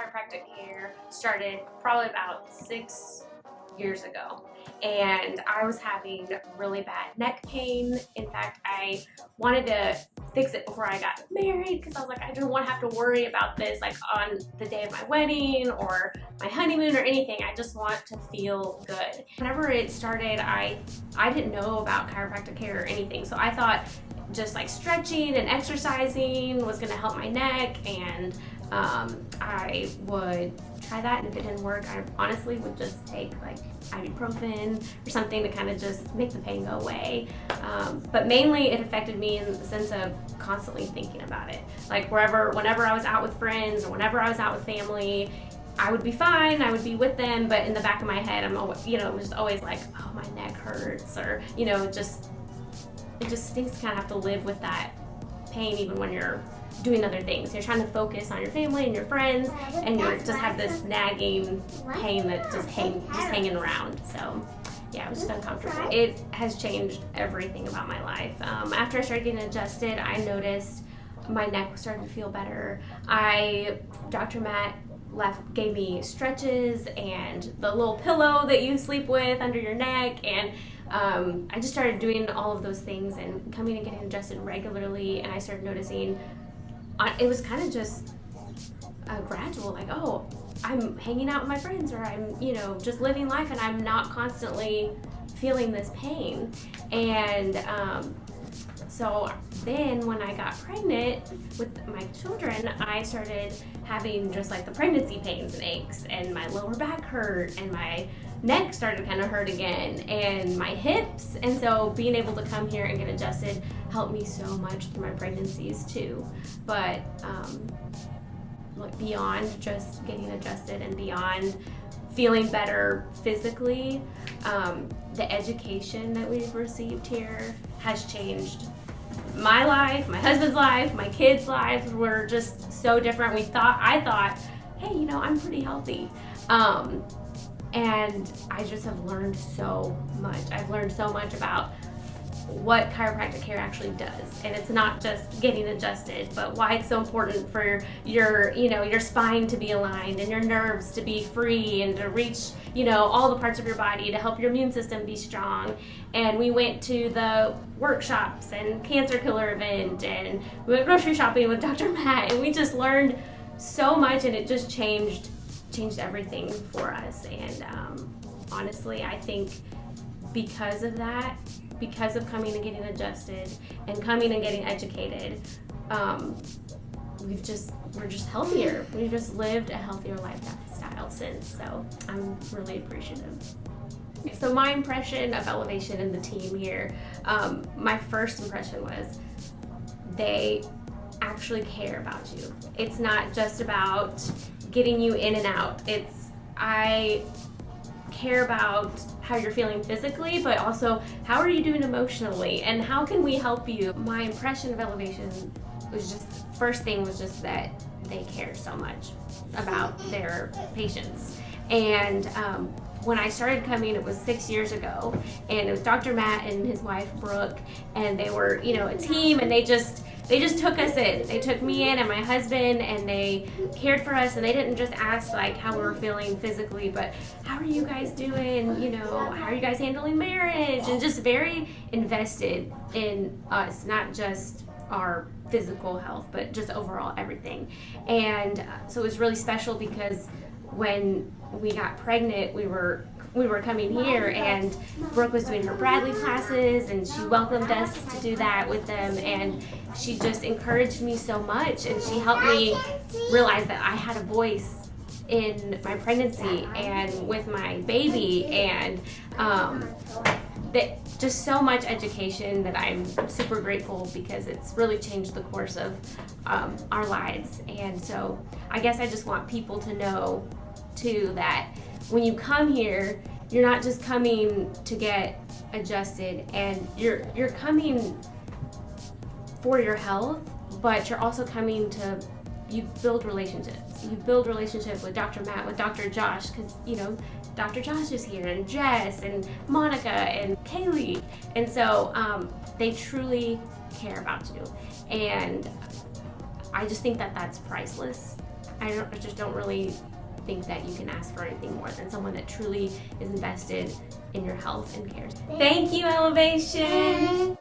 chiropractic care started probably about 6 years ago, and I was having really bad neck pain. In fact, I wanted to fix it before I got married because I was like, I don't want to have to worry about this like on the day of my wedding or my honeymoon or anything. I just want to feel good. Whenever it started, I didn't know about chiropractic care or anything, so I thought just like stretching and exercising was going to help my neck, and I would try that, and if it didn't work, I honestly would just take like ibuprofen or something to kind of just make the pain go away. But mainly it affected me in the sense of constantly thinking about it. Like whenever I was out with friends or whenever I was out with family, I would be fine, I would be with them, but in the back of my head, I'm always, just always like, oh, my neck hurts, or, it just stinks to kind of have to live with that pain even when you're doing other things. You're trying to focus on your family and your friends, and you just have this nagging pain that just hanging around. So yeah, it was just uncomfortable. It has changed everything about my life. After I started getting adjusted, I noticed my neck was starting to feel better. Dr. Matt gave me stretches and the little pillow that you sleep with under your neck, and I just started doing all of those things and coming and getting adjusted regularly, and I started noticing it was kind of just gradual, like, oh, I'm hanging out with my friends, or I'm, just living life, and I'm not constantly feeling this pain. And so then when I got pregnant with my children, I started having just like the pregnancy pains and aches, and my lower back hurt, and my neck started to kind of hurt again, and my hips. And so being able to come here and get adjusted helped me so much through my pregnancies too. But like beyond just getting adjusted and beyond feeling better physically, the education that we've received here has changed my life, my husband's life, my kids' lives were just so different. I thought, hey, I'm pretty healthy. And I just have learned so much. I've learned so much about what chiropractic care actually does. And it's not just getting adjusted, but why it's so important for your spine to be aligned and your nerves to be free and to reach, all the parts of your body to help your immune system be strong. And we went to the workshops and cancer killer event, and we went grocery shopping with Dr. Matt, and we just learned so much, and it just changed everything for us. And honestly, I think because of that, because of coming and getting adjusted and coming and getting educated, we're just healthier. We've just lived a healthier lifestyle since, so I'm really appreciative. So my impression of Elevation and the team here, my first impression was they actually care about you. It's not just about getting you in and out. I care about how you're feeling physically, but also how are you doing emotionally, and how can we help you? My impression of Elevation first thing was just that they care so much about their patients. And when I started coming, it was 6 years ago, and it was Dr. Matt and his wife Brooke, and they were a team, and they just took us in. They took me in and my husband, and they cared for us, and they didn't just ask like how we were feeling physically, but how are you guys doing? How are you guys handling marriage? And just very invested in us, not just our physical health, but just overall everything. And so it was really special because when we got pregnant, we were coming here, and Brooke was doing her Bradley classes, and she welcomed us to do that with them, and she just encouraged me so much, and she helped me realize that I had a voice in my pregnancy and with my baby, and that just so much education that I'm super grateful, because it's really changed the course of our lives. And so I guess I just want people to know too that when you come here, you're not just coming to get adjusted, and you're coming for your health, but you're also coming to build relationships. You build relationships with Dr. Matt, with Dr. Josh, because Dr. Josh is here, and Jess, and Monica, and Kaylee, and so they truly care about you, and I just think that that's priceless. I just don't really think that you can ask for anything more than someone that truly is invested in your health and cares. Thank you, Elevation.